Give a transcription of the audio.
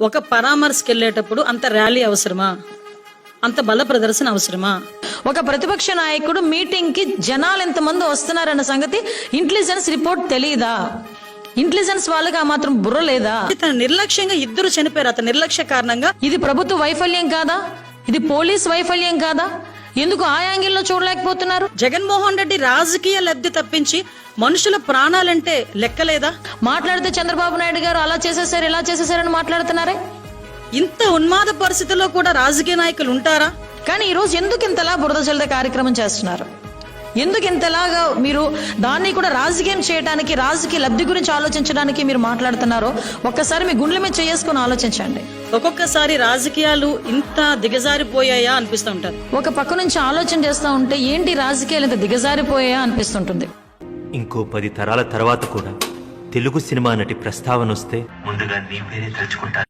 ఒక పరామర్శకి వెళ్ళేటప్పుడు అంత ర్యాలీ అవసరమా? అంత బల ప్రదర్శన అవసరమా? ఒక ప్రతిపక్ష నాయకుడు మీటింగ్ కి జనాలు ఎంతమంది వస్తున్నారన్న సంగతి ఇంటెలిజెన్స్ రిపోర్ట్ తెలియదా? ఇంటెలిజెన్స్ వాళ్ళకి ఆ మాత్రం బుర్ర లేదా? తన నిర్లక్ష్యంగా ఇద్దరు చనిపోయారు. అతని నిర్లక్ష్య కారణంగా. ఇది ప్రభుత్వ వైఫల్యం కాదా? ఇది పోలీస్ వైఫల్యం కాదా? ఎందుకు ఆ యాంగిల్లో చూడలేకపోతున్నారు? జగన్మోహన్ రెడ్డి రాజకీయ లబ్ధి తప్పించి మనుషుల ప్రాణాలంటే లెక్కలేదా? మాట్లాడితే చంద్రబాబు నాయుడు గారు అలా చేసేసారు ఇలా చేసేసారని మాట్లాడుతున్నారే. ఇంత ఉన్మాద పరిస్థితుల్లో కూడా రాజకీయ నాయకులు ఉంటారా? కానీ ఈరోజు ఎందుకు ఇంతలా బురద జల్లే కార్యక్రమం చేస్తున్నారు? ఎందుకు ఇంతలాగా మీరు దాన్ని కూడా రాజకీయం చేయడానికి, రాజకీయ లబ్ధి గురించి ఆలోచించడానికి మీరు మాట్లాడుతున్నారో ఒక్కసారి మీ గుండెల మీద చేసుకుని ఆలోచించండి. ఒక్కొక్కసారి రాజకీయాలు ఇంత దిగజారిపోయాయా అనిపిస్తూ ఉంటారు. ఒక పక్క నుంచి ఆలోచన చేస్తూ ఉంటే ఏంటి రాజకీయాలు ఇంత దిగజారిపోయాయా అనిపిస్తుంటుంది. ఇంకో 10 తరాల తర్వాత కూడా తెలుగు సినిమా నటి ప్రస్తావన వస్తే ముందుగా నీ పేరే తలుచుకుంటాను.